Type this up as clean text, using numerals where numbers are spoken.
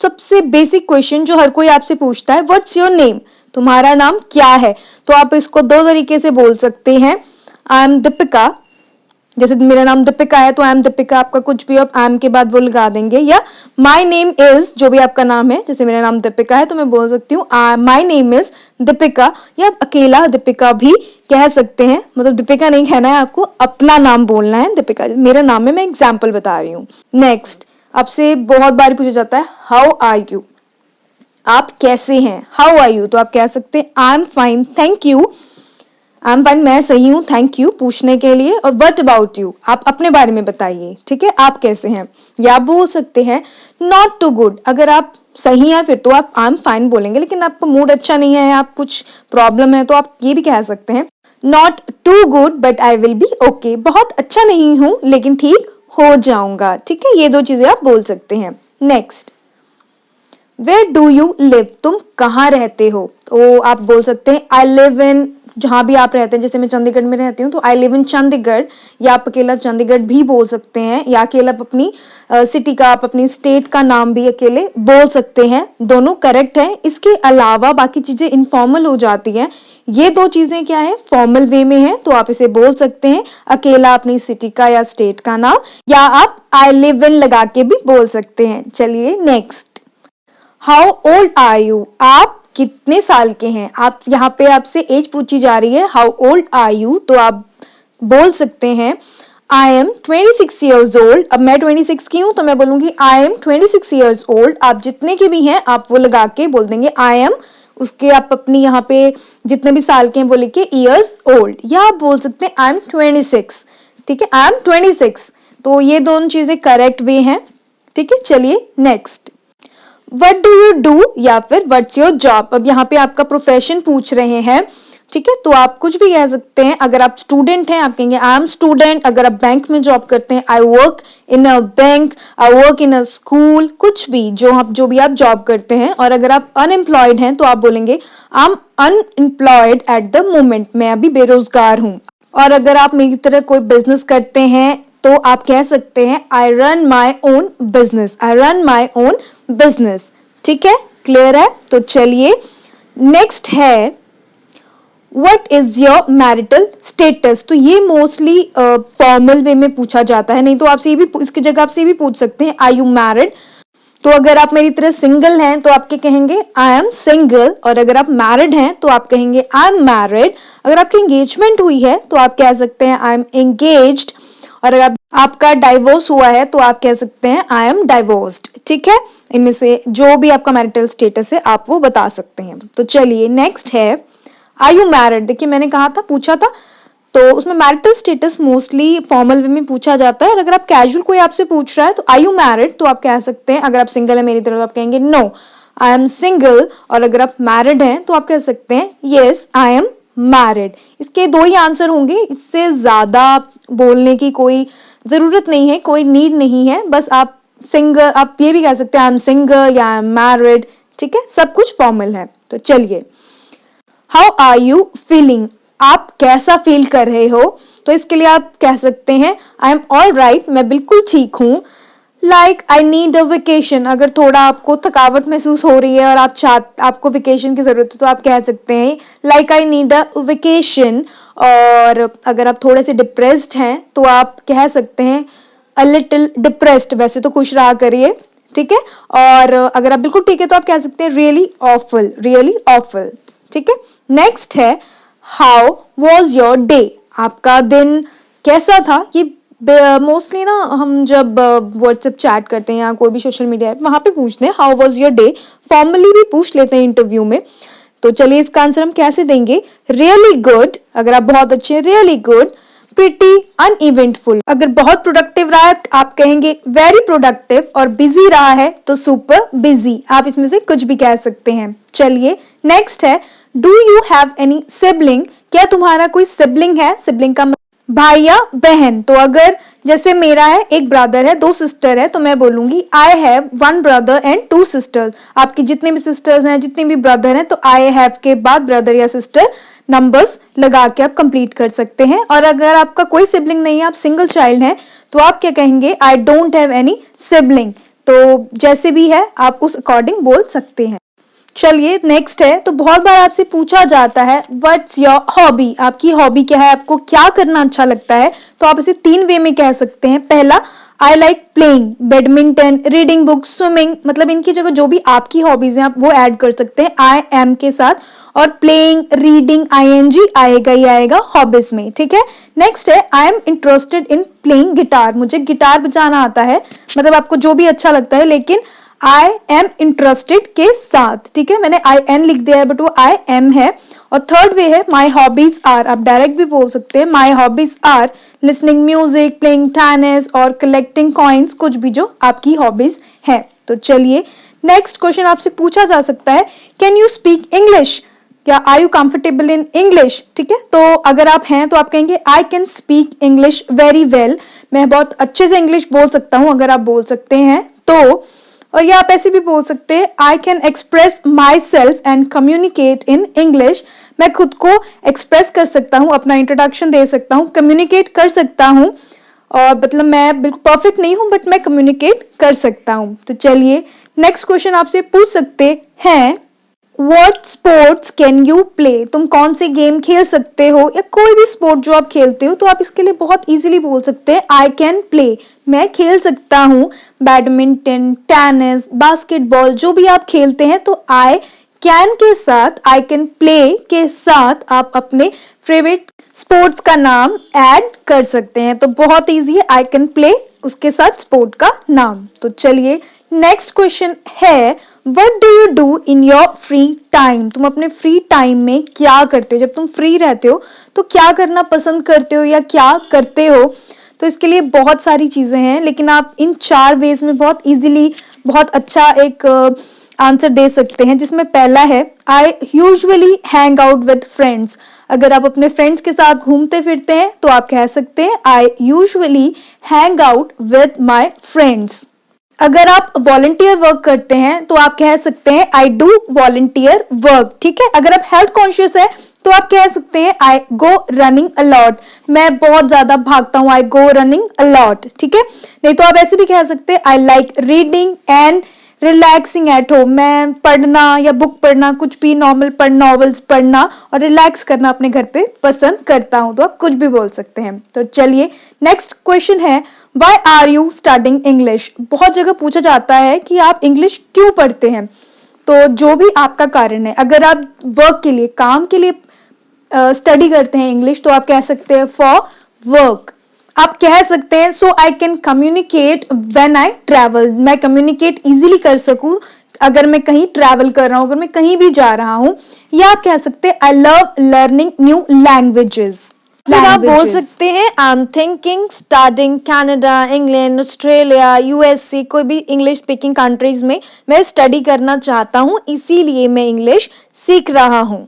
सबसे basic question जो हर कोई आपसे पूछता है, व्हाट्स योर नेम, तुम्हारा नाम क्या है। तो आप इसको दो तरीके से बोल सकते हैं, आई एम दीपिका, जैसे मेरा नाम दीपिका है तो आई एम दीपिका, आपका कुछ भी आप आई एम के बाद वो लगा देंगे, या माई नेम इज, जो भी आपका नाम है, जैसे मेरा नाम दीपिका है तो मैं बोल सकती हूँ माई नेम इज दीपिका, या अकेला दीपिका भी कह सकते हैं, मतलब दीपिका नहीं कहना है आपको, अपना नाम बोलना है, दीपिका मेरा नाम है, मैं एग्जाम्पल बता रही हूँ। नेक्स्ट, आपसे बहुत बार पूछा जाता है हाउ आर यू, आप कैसे हैं, हाउ आर यू, तो आप कह सकते हैं I am fine thank you, I am fine मैं सही हूँ थैंक यू पूछने के लिए, और व्हाट अबाउट यू, आप अपने बारे में बताइए, ठीक है, आप कैसे हैं। या आप बोल सकते हैं नॉट टू गुड, अगर आप सही हैं फिर तो आप आई एम फाइन बोलेंगे, लेकिन आपका मूड अच्छा नहीं है, आप कुछ प्रॉब्लम है, तो आप ये भी कह सकते हैं not too good but I will be okay, बहुत अच्छा नहीं हूं लेकिन ठीक हो जाऊंगा, ठीक है, ये दो चीजें आप बोल सकते हैं। Next, where do you live, तुम कहाँ रहते हो, तो आप बोल सकते हैं आई लिव इन, जहां भी आप रहते हैं, जैसे मैं चंडीगढ़ में रहती हूँ तो आई लिव इन चंडीगढ़, या आप अकेला चंडीगढ़ भी बोल सकते हैं, या अकेला आप अपनी सिटी का, आप अपनी स्टेट का नाम भी अकेले बोल सकते हैं, दोनों करेक्ट है। इसके अलावा बाकी चीजें इनफॉर्मल हो जाती हैं, ये दो चीजें क्या है, फॉर्मल वे में है, तो आप इसे बोल सकते हैं अकेला अपनी सिटी का या स्टेट का नाम, या आप आई लिव इन लगा के भी बोल सकते हैं। चलिए next, how old are you, आप कितने साल के हैं, आप यहाँ पे आपसे एज पूछी जा रही है, हाउ ओल्ड आर यू, तो आप बोल सकते हैं आई एम 26 ईयर्स ओल्ड, अब मैं 26 की हूं तो मैं बोलूंगी आई एम 26 ईयर्स ओल्ड, आप जितने के भी हैं आप वो लगा के बोल देंगे आई एम, उसके आप अपनी यहाँ पे जितने भी साल के हैं वो लिखे ईयर्स ओल्ड, या आप बोल सकते हैं आई एम 26, ठीक है, आई एम 26, तो ये दोनों चीजें करेक्ट वे हैं, ठीक है। चलिए next, what do you do, या फिर व्हाट्स योर जॉब, अब यहाँ पे आपका प्रोफेशन पूछ रहे हैं, ठीक है, तो आप कुछ भी कह सकते हैं, अगर आप स्टूडेंट हैं आप कहेंगे आई एम स्टूडेंट, अगर आप बैंक में जॉब करते हैं I work in a bank, I work in a school, कुछ भी जो भी आप जॉब करते हैं, और अगर आप अनएम्प्लॉयड हैं तो आप बोलेंगे I am unemployed at the moment, मैं अभी बेरोजगार हूं, और अगर आप मेरी तरह कोई बिजनेस करते हैं तो आप कह सकते हैं I run my own business, I run my own business, ठीक है, क्लियर है। तो चलिए नेक्स्ट है what is your marital status, तो ये मोस्टली फॉर्मल वे में पूछा जाता है, नहीं तो आपसे ये भी, इसकी जगह आपसे ये भी पूछ सकते हैं आर यू मैरिड, तो अगर आप मेरी तरह सिंगल हैं तो आपके कहेंगे आई एम सिंगल, और अगर आप मैरिड हैं तो आप कहेंगे आई एम मैरिड, अगर आपकी एंगेजमेंट हुई है तो आप कह सकते हैं आई एम एंगेज्ड, और अगर आपका डाइवोर्स हुआ है तो आप कह सकते हैं आई एम डाइवोर्स्ड, ठीक है, इनमें से जो भी आपका मैरिटल स्टेटस है आप वो बता सकते हैं। तो चलिए नेक्स्ट है आर यू मैरिड, देखिए मैंने कहा था, पूछा था, तो उसमें marital status mostly formal way में पूछा जाता है, और अगर आप कैजुअल कोई आपसे पूछ रहा है तो आर यू मैरिड, तो आप कह सकते हैं, अगर आप सिंगल है मेरी तरह तो आप कहेंगे नो आई एम सिंगल, और अगर आप मैरिड हैं तो आप कह सकते हैं यस आई एम मैरिड। इसके दो ही आंसर होंगे, इससे ज्यादा बोलने की कोई जरूरत नहीं है, कोई नीड नहीं है, बस आप सिंगल, आप ये भी कह सकते हैं आई एम सिंगल या आई एम मैरिड, ठीक है, सब कुछ फॉर्मल है। तो चलिए, हाउ आर यू फीलिंग, आप कैसा फील कर रहे हो, तो इसके लिए आप कह सकते हैं आई एम ऑल राइट, मैं बिल्कुल ठीक हूँ, like I need a vacation, अगर थोड़ा आपको थकावट महसूस हो रही है और आपको वेकेशन की जरूरत है तो आप कह सकते हैं like I need a vacation, और अगर आप थोड़े से डिप्रेस्ड हैं तो आप कह सकते हैं अ लिटिल डिप्रेस्ड, वैसे तो खुश रहा करिए, ठीक है, और अगर आप बिल्कुल ठीक है तो आप कह सकते हैं रियली ऑफुल, रियली ऑफुल, ठीक है। नेक्स्ट है हाउ वॉज योर डे, आपका दिन कैसा था, ये मोस्टली ना हम जब व्हाट्सएप चैट करते हैं या कोई भी सोशल मीडिया है वहां पे पूछते हैं how was your day, formally भी पूछ लेते हैं इंटरव्यू में, तो चलिए इसका आंसर हम कैसे देंगे, रियली गुड, अगर आप बहुत अच्छे हैं रियली गुड, प्रिटी अनइवेंटफुल, अगर बहुत प्रोडक्टिव रहा है आप कहेंगे वेरी प्रोडक्टिव, और बिजी रहा है तो सुपर बिजी, आप इसमें से कुछ भी कह सकते हैं। चलिए नेक्स्ट है do you have any sibling, क्या तुम्हारा कोई सिबलिंग है, सिबलिंग का भाई या बहन, तो अगर जैसे मेरा है एक ब्रदर है दो सिस्टर है तो मैं बोलूंगी I have one brother and two sisters, आपकी जितने भी सिस्टर्स हैं जितने भी ब्रदर हैं तो आई हैव के बाद ब्रदर या सिस्टर नंबर्स लगा के आप कंप्लीट कर सकते हैं, और अगर आपका कोई सिबलिंग नहीं है, आप सिंगल चाइल्ड हैं, तो आप क्या कहेंगे I don't have any sibling, तो जैसे भी है आप उस अकॉर्डिंग बोल सकते हैं। चलिए नेक्स्ट है, तो बहुत बार आपसे पूछा जाता है व्हाट्स योर हॉबी, आपकी हॉबी क्या है, आपको क्या करना अच्छा लगता है। तो आप इसे 3 वे में कह सकते हैं। पहला, I like playing badminton, reading books, swimming, मतलब इनकी जगह जो भी आपकी हॉबीज हैं आप वो ऐड कर सकते हैं आई एम के साथ, और प्लेइंग, रीडिंग, आईएनजी आएगा ही आएगा हॉबीज में, ठीक है। नेक्स्ट है, I am interested in playing guitar, मुझे गिटार बजाना आता है, मतलब आपको जो भी अच्छा लगता है, लेकिन आई एम इंटरेस्टेड के साथ, ठीक है। मैंने आई एन लिख दिया है बट वो आई एम है। और थर्ड वे है, माई हॉबीज आर, आप डायरेक्ट भी बोल सकते हैं my hobbies are listening music, playing tennis और कलेक्टिंग कॉइन्स, कुछ भी जो आपकी हॉबीज है। तो चलिए नेक्स्ट क्वेश्चन आपसे पूछा जा सकता है, कैन यू स्पीक इंग्लिश, क्या are you comfortable in English, ठीक है। तो अगर आप हैं तो आप कहेंगे I can speak English very well, मैं बहुत अच्छे से इंग्लिश बोल सकता हूं, अगर आप बोल सकते हैं तो। और ये आप ऐसे भी बोल सकते हैं, I can express my self and communicate in English, मैं खुद को एक्सप्रेस कर सकता हूँ, अपना इंट्रोडक्शन दे सकता हूँ, कम्युनिकेट कर सकता हूँ, और मतलब मैं बिल्कुल परफेक्ट नहीं हूं बट मैं कम्युनिकेट कर सकता हूं। तो चलिए नेक्स्ट क्वेश्चन आपसे पूछ सकते हैं, what sports can you play, तुम कौन से गेम खेल सकते हो, या कोई भी स्पोर्ट जो आप खेलते हो, तो आप इसके लिए बहुत इजीली बोल सकते हैं आई कैन प्ले, मैं खेल सकता हूँ बैडमिंटन, टेनिस, बास्केटबॉल, जो भी आप खेलते हैं, तो आई कैन के साथ, आई कैन प्ले के साथ आप अपने फेवरेट स्पोर्ट्स का नाम ऐड कर सकते हैं। तो बहुत इजी है, आई कैन प्ले उसके साथ स्पोर्ट का नाम। तो चलिए नेक्स्ट क्वेश्चन है, what do you do in your free time, तुम अपने फ्री टाइम में क्या करते हो, जब तुम फ्री रहते हो तो क्या करना पसंद करते हो या क्या करते हो। तो इसके लिए बहुत सारी चीजें हैं, लेकिन आप इन 4 वेज में बहुत इजीली बहुत अच्छा एक आंसर दे सकते हैं, जिसमें पहला है, I usually hang out with friends, अगर आप अपने फ्रेंड्स के साथ घूमते फिरते हैं तो आप कह सकते हैं I usually hang out with my friends. अगर आप वॉलंटियर वर्क करते हैं तो आप कह सकते हैं आई डू वॉलंटियर वर्क, ठीक है। अगर आप हेल्थ कॉन्शियस है तो आप कह सकते हैं आई गो रनिंग अलॉट, मैं बहुत ज्यादा भागता हूं, आई गो रनिंग अलॉट, ठीक है। नहीं तो आप ऐसे भी कह सकते हैं I like reading and relaxing at home, मैं पढ़ना या बुक पढ़ना, कुछ भी नॉर्मल नॉवेल्स पढ़ना और रिलैक्स करना अपने घर पे पसंद करता हूं, तो आप कुछ भी बोल सकते हैं। तो चलिए नेक्स्ट क्वेश्चन है, why are you studying English, बहुत जगह पूछा जाता है कि आप इंग्लिश क्यों पढ़ते हैं। तो जो भी आपका कारण है, अगर आप वर्क के लिए, काम के लिए स्टडी करते हैं इंग्लिश, तो आप कह सकते हैं फॉर वर्क। आप कह सकते हैं so I can communicate when I travel, मैं कम्युनिकेट इजीली कर सकूं अगर मैं कहीं ट्रैवल कर रहा हूं, अगर मैं कहीं भी जा रहा हूं। या आप कह सकते हैं I love learning new languages, फिर आप बोल सकते हैं I am thinking studying Canada, England, Australia, USA, कोई भी इंग्लिश स्पीकिंग कंट्रीज में मैं स्टडी करना चाहता हूं, इसीलिए मैं इंग्लिश सीख रहा हूं।